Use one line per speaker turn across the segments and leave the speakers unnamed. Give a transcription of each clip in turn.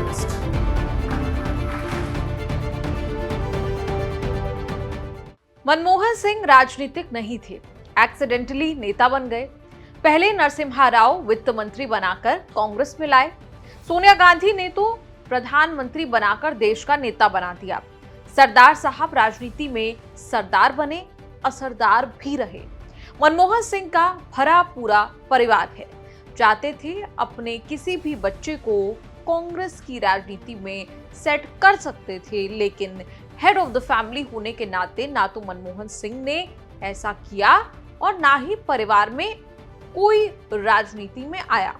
News.
Manmohan Singh राजनीतिक नहीं थे, एक्सीडेंटली नेता बन गए। पहले नरसिम्हा राव वित्त मंत्री बनाकर कांग्रेस में लाए। सोनिया गांधी ने तो प्रधानमंत्री बनाकर देश का नेता बना दिया। सरदार साहब राजनीति में सरदार बने, असरदार भी रहे। मनमोहन सिंह का भरा पूरा परिवार है। चाहते थे अपने किसी भी बच्चे को कांग्रेस की राजनीति में सेट कर सकते थे, लेकिन हेड ऑफ द फैमिली होने के नाते ना तो मनमोहन सिंह ने ऐसा किया और ना ही परिवार में कोई राजनीति में आया।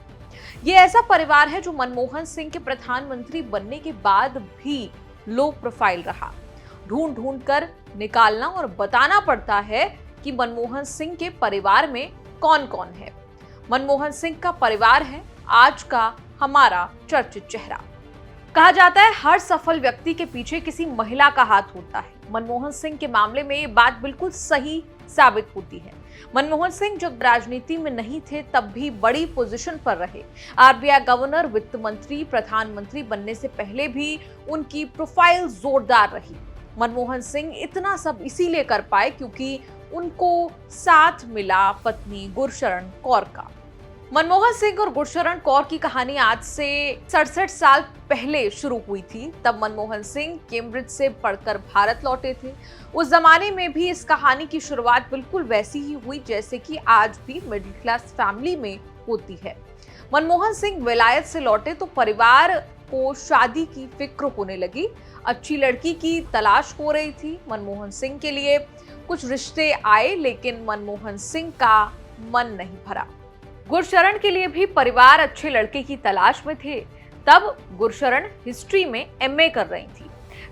ये ऐसा परिवार है जो मनमोहन सिंह के प्रधानमंत्री बनने के बाद भी लो प्रोफाइल रहा। ढूंढ ढूंढ कर निकालना और बताना पड़ता है कि मनमोहन सिंह के परिवार में कौन कौन है। मनमोहन सिंह का परिवार है आज का हमारा चर्चित चेहरा। कहा जाता है हर सफल व्यक्ति के पीछे किसी महिला का हाथ होता है। मनमोहन सिंह के मामले में ये बात बिल्कुल सही साबित होती है। मनमोहन सिंह जब राजनीति में नहीं थे तब भी बड़ी पोजीशन पर रहे। आरबीआई गवर्नर, वित्त मंत्री, प्रधानमंत्री बनने से पहले भी उनकी प्रोफाइल जोरदार रही। मनमोहन सिंह इतना सब इसीलिए कर पाए क्योंकि उनको साथ मिला पत्नी गुरशरण कौर का। मनमोहन सिंह और गुरशरण कौर की कहानी आज से 67 साल पहले शुरू हुई थी। तब मनमोहन सिंह कैम्ब्रिज से पढ़कर भारत लौटे थे। उस जमाने में भी इस कहानी की शुरुआत बिल्कुल वैसी ही हुई जैसे कि आज भी मिडिल क्लास फैमिली में होती है। मनमोहन सिंह विलायत से लौटे तो परिवार को शादी की फिक्र होने लगी। अच्छी लड़की की तलाश हो रही थी। मनमोहन सिंह के लिए कुछ रिश्ते आए, लेकिन मनमोहन सिंह का मन नहीं भरा। गुरशरण के लिए भी परिवार अच्छे लड़के की तलाश में थे। तब गुरशरण हिस्ट्री में एमए कर रही थी।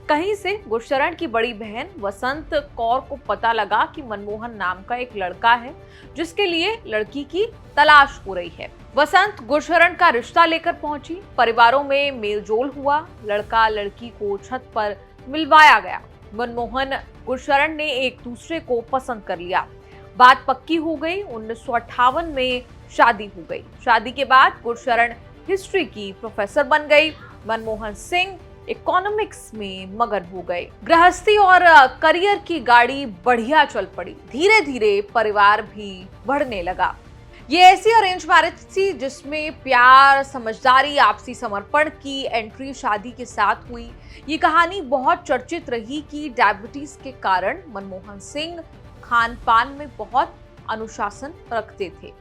कहीं से गुरशरण की बड़ी बहन वसंत कौर को पता लगा कि मनमोहन नाम का एक लड़का है जिसके लिए लड़की की तलाश हो रही है। वसंत गुरशरण का रिश्ता लेकर पहुंची। परिवारों में मेलजोल हुआ। लड़का लड़की को छत पर मिलवाया गया। मनमोहन गुरशरण ने एक दूसरे को पसंद कर लिया। बात पक्की हो गई। 1958 में शादी हो गई। शादी के बाद गुरशरण हिस्ट्री की प्रोफेसर बन गई। मनमोहन सिंह इकोनॉमिक्स में मगन हो गए। गृहस्थी और करियर की गाड़ी बढ़िया चल पड़ी। धीरे धीरे परिवार भी बढ़ने लगा। ये ऐसी अरेंज मैरिज थी जिसमें प्यार, समझदारी, आपसी समर्पण की एंट्री शादी के साथ हुई। ये कहानी बहुत चर्चित रही कि डायबिटीज के कारण मनमोहन सिंह खान पान में बहुत अनुशासन रखते थे।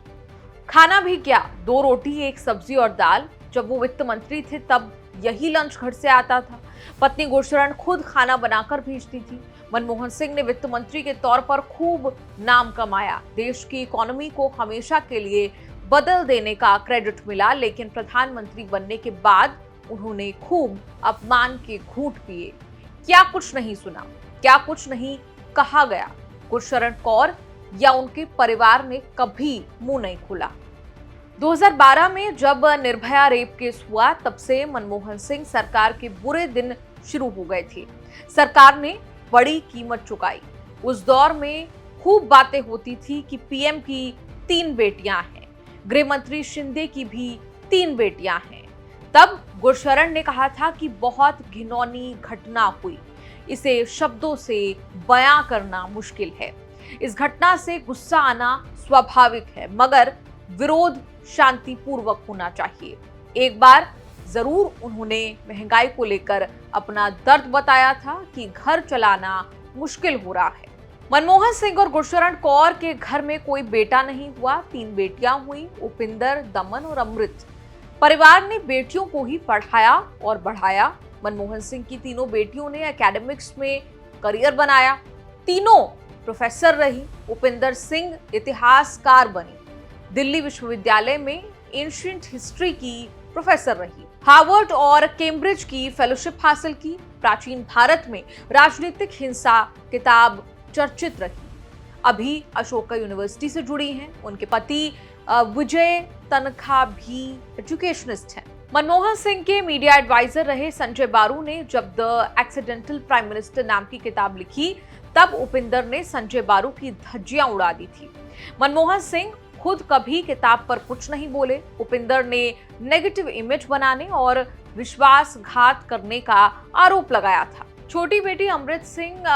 खाना भी क्या, 2 रोटी 1 सब्जी और दाल। जब वो वित्त मंत्री थे तब यही लंच घर से आता था। पत्नी गुरशरण खुद खाना बनाकर भेजती थी। मनमोहन सिंह ने वित्त मंत्री के तौर पर खूब नाम कमाया। देश की इकोनॉमी को हमेशा के लिए बदल देने का क्रेडिट मिला, लेकिन प्रधानमंत्री बनने के बाद उन्होंने खूब अपमान के घूंट पिए। क्या कुछ नहीं सुना, क्या कुछ नहीं कहा गया। गुरशरण कौर या उनके परिवार ने कभी मुंह नहीं खोला। 2012 में जब निर्भया रेप केस हुआ तब से मनमोहन सिंह सरकार के बुरे दिन शुरू हो गए थे। सरकार ने बड़ी कीमत चुकाई। उस दौर में खूब बातें होती थी कि पीएम की 3 बेटियां हैं, गृह मंत्री शिंदे की भी 3 बेटियां हैं। तब गुरशरण ने कहा था कि बहुत घिनौनी घटना हुई, इसे शब्दों से बयां करना मुश्किल है। इस घटना से गुस्सा आना स्वाभाविक है, मगर विरोध शांतिपूर्वक होना चाहिए। एक बार जरूर उन्होंने महंगाई को लेकर अपना दर्द बताया था कि घर चलाना मुश्किल हो रहा है। मनमोहन सिंह और गुरशरण कौर के घर में कोई बेटा नहीं हुआ, 3 बेटियां हुई, उपिंदर, दमन और अमृत। परिवार ने बेटियों को ही पढ़ाया और बढ़ाया। मनमोहन सिंह की तीनों बेटियों ने एकेडमिक्स में करियर बनाया। तीनों प्रोफेसर रही। उपिंदर सिंह इतिहासकार बनी। दिल्ली विश्वविद्यालय में एंशिएंट हिस्ट्री की प्रोफेसर रही। हार्वर्ड और कैम्ब्रिज की फेलोशिप हासिल की। प्राचीन भारत में राजनीतिक हिंसा किताब चर्चित रही। अभी अशोका यूनिवर्सिटी से जुड़ी हैं। उनके पति विजय तनखा भी एजुकेशनिस्ट हैं। मनमोहन सिंह के मीडिया एडवाइजर रहे संजय बारू ने जब द एक्सीडेंटल प्राइम मिनिस्टर नाम की किताब लिखी तब उपिंदर ने संजय बारू की धज्जियां उड़ा दी थी। मनमोहन सिंह खुद कभी किताब पर कुछ नहीं बोले। उपिंदर ने नेगेटिव इमेज बनाने और विश्वासघात करने का आरोप लगाया था। छोटी बेटी अमृत सिंह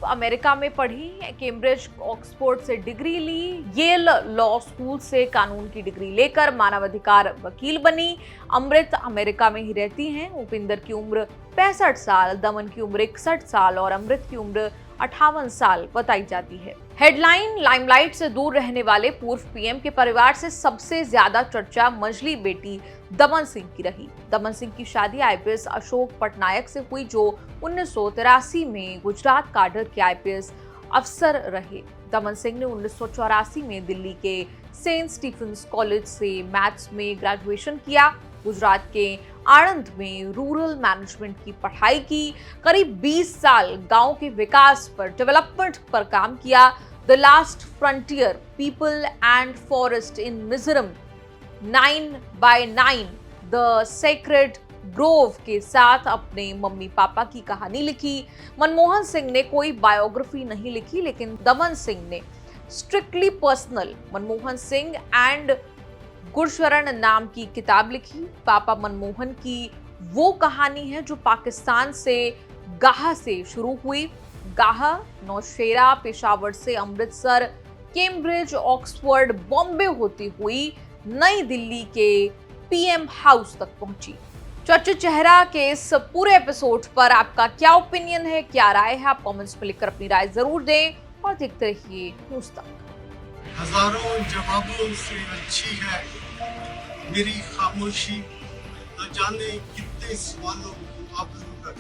अमेरिका में पढ़ी, कैम्ब्रिज ऑक्सफोर्ड से डिग्री ली, येल लॉ स्कूल से कानून की डिग्री लेकर मानवाधिकार वकील बनी। अमृत अमेरिका में ही रहती हैं। उपिंदर की उम्र 65 साल, दमन की उम्र 61 साल और अमृत की उम्र 58 साल बताई जाती है। हेडलाइन लाइमलाइट से दूर रहने वाले पूर्व पीएम के परिवार से सबसे ज्यादा चर्चा मंझली बेटी दमन सिंह की रही। दमन सिंह की शादी आईपीएस अशोक पटनायक से हुई, जो 1983 में गुजरात काडर के आईपीएस अफसर रहे। दमन सिंह ने 1984 में दिल्ली के सेंट स्टीफेंस कॉलेज से मैथ्स में ग्रेजुएशन किया। गुजरात के आणंद में रूरल मैनेजमेंट की पढ़ाई की। करीब 20 साल गांव के विकास पर, डेवलपमेंट पर काम किया। The last frontier, people and forest in Mizoram, 9x9, the sacred Grove के साथ अपने मम्मी पापा की कहानी लिखी। मनमोहन सिंह ने कोई बायोग्राफी नहीं लिखी, लेकिन दमन सिंह ने strictly personal Manmohan Singh and Gursharan नाम की किताब लिखी। पापा मनमोहन की वो कहानी है जो पाकिस्तान से गाह से शुरू हुई। गाह, नौशेरा, पेशावर से अमृतसर, कैम्ब्रिज, ऑक्सफोर्ड, बॉम्बे होती हुई नई दिल्ली के पीएम हाउस तक पहुंची। चर्चित चेहरा के इस पूरे एपिसोड पर आपका क्या ओपिनियन है, क्या राय है? आप कमेंट्स में लिखकर अपनी राय जरूर दें और देखते रहिए न्यूज़ तक।
हजारों जवाबों से अच्छी है मेरी खामोशी, न जाने कितने सवालों को आबरू कर